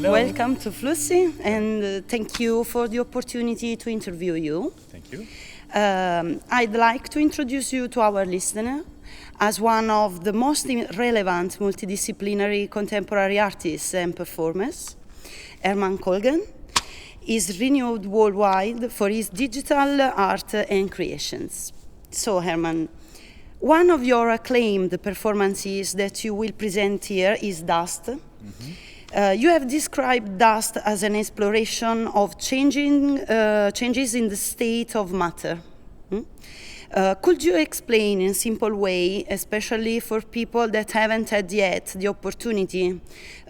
Hello. Welcome to Flussi, and thank you for the opportunity to interview you. Thank you. I'd like to introduce you to our listener as one of the most relevant multidisciplinary contemporary artists and performers. Herman Kolgen is renowned worldwide for his digital art and creations. So, Herman, one of your acclaimed performances that you will present here is Dust. You have described dust as an exploration of changes in the state of matter. Could you explain in a simple way, especially for people that haven't had yet the opportunity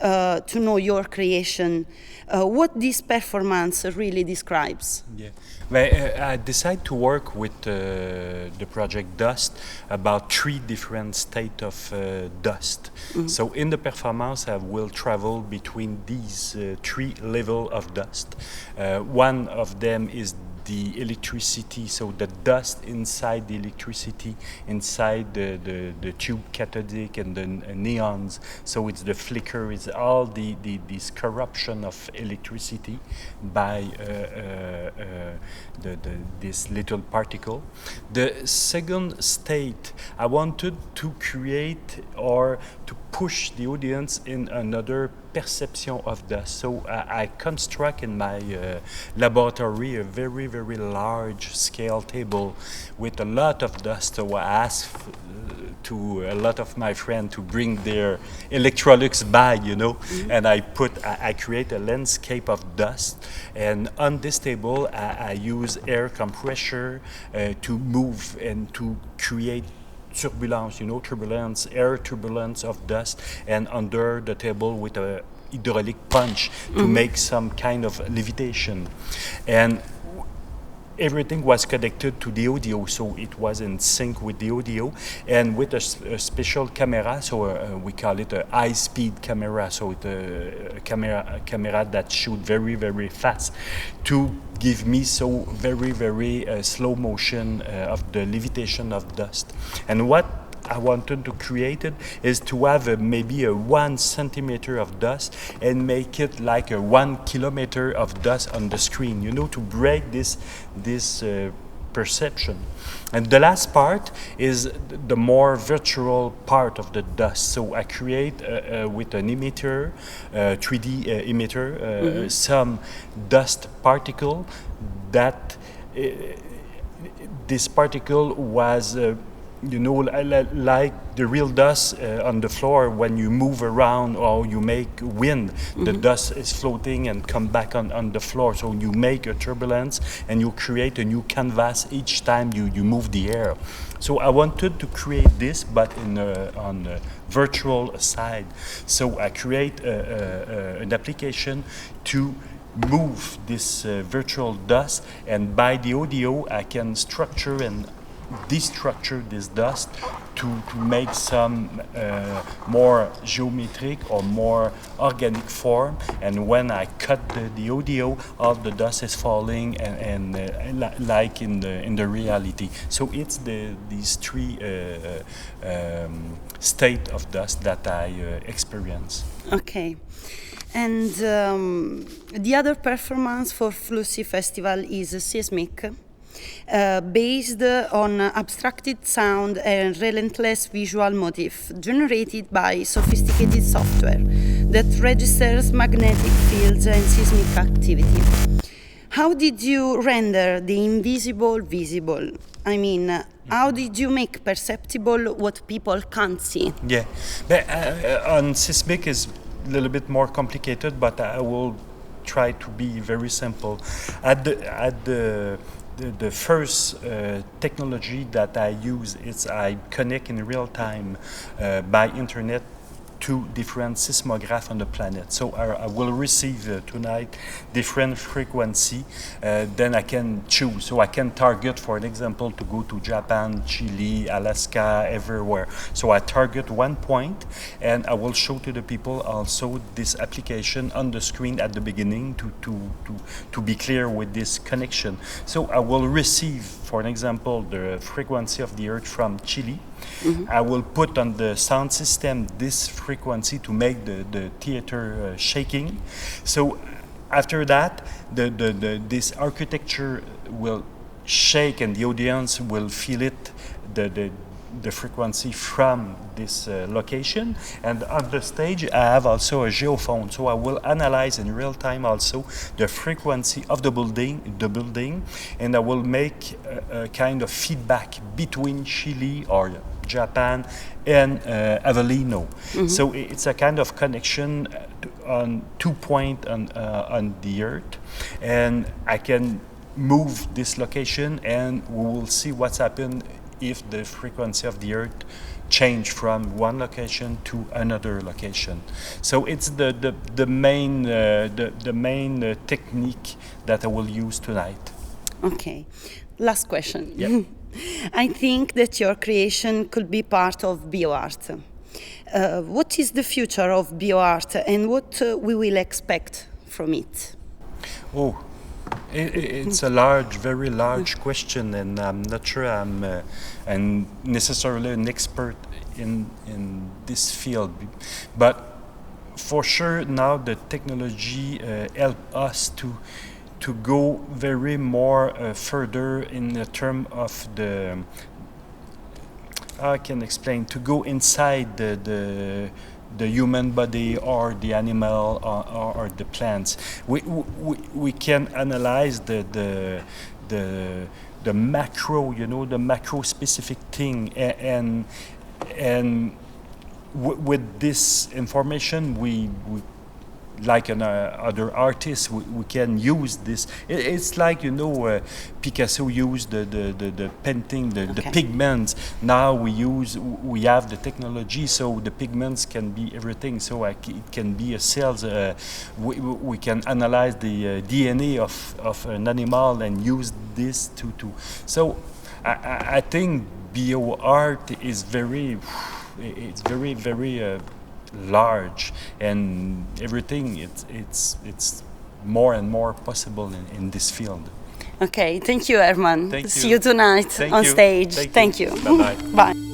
to know your creation, what this performance really describes? Yeah. Well, I decided to work with the project Dust about 3 different states of dust. So in the performance, I will travel between these 3 levels of dust. One of them is the electricity, so the dust inside the electricity, inside the tube cathodic and the neons. So it's the flicker, it's all this corruption of electricity by this little particle. The second state, I wanted to create or to push the audience in another perception of dust. So I construct in my laboratory a very, very large scale table with a lot of dust. So I asked to a lot of my friends to bring their Electrolux bag, and I create a landscape of dust. And on this table, I use air compressor to move and to create turbulence, turbulence, air turbulence of dust, and under the table with a hydraulic punch to make some kind of levitation. And everything was connected to the audio, so it was in sync with the audio, and with a special camera, so we call it a high-speed camera, so it's a camera that shoot very, very fast to give me so very, very slow motion of the levitation of dust. And what I wanted to create it is to have maybe a 1 centimeter of dust and make it like a 1 kilometer of dust on the screen, to break this perception. And the last part is the more virtual part of the dust. So I create with an emitter, 3D emitter, some dust particle that this particle was like the real dust on the floor when you move around or you make wind, the dust is floating and come back on the floor. So you make a turbulence and you create a new canvas each time you move the air. So I wanted to create this, but on the virtual side. So I create an application to move this virtual dust, and by the audio I can structure and destructure this dust to make some more geometric or more organic form. And when I cut the audio, all the dust is falling and like in the reality. So it's these 3 state of dust that I experience. Okay. And the other performance for Flussi Festival is Seismic, based on abstracted sound and relentless visual motif generated by sophisticated software that registers magnetic fields and seismic activity. How did you render the invisible visible? I mean, how did you make perceptible what people can't see? Yeah, but, on Seismic is a little bit more complicated, but I will try to be very simple. The first technology that I use is I connect in real time by internet 2 different seismographs on the planet. So I will receive tonight different frequency, then I can choose. So I can target, for an example, to go to Japan, Chile, Alaska, everywhere. So I target 1 point, and I will show to the people also this application on the screen at the beginning to be clear with this connection. So I will receive for an example, the frequency of the earth from Chile. I will put on the sound system this frequency to make the theater shaking. So after that, this architecture will shake and the audience will feel it, the frequency from this location. And on the stage I have also a geophone, so I will analyze in real time also the frequency of the building, and I will make a kind of feedback between Chile or Japan and Avellino. So it's a kind of connection on 2 points on the earth, and I can move this location and we will see what's happened if the frequency of the earth change from one location to another location. So it's the main technique that I will use tonight. Okay, last question. Yeah. I think that your creation could be part of bioart. What is the future of bioart and what we will expect from it? Oh, it's a very large question, and I'm not sure I'm necessarily an expert in this field. But for sure, now the technology help us to go very more further in the term of the. I can explain, to go inside the human body or the animal or the plants. We can analyze the macro, the macro specific thing, and with this information we like other artists, we can use this. It's like, Picasso used the painting, the pigments. Now we have the technology, so the pigments can be everything. So it can be a cells. We can analyze the DNA of an animal and use this to. So I think bio art is very large, and everything it's more and more possible in this field. Okay, thank you, Herman. Thank you. See you tonight Thank on you. stage. Thank you. Bye-bye. Bye.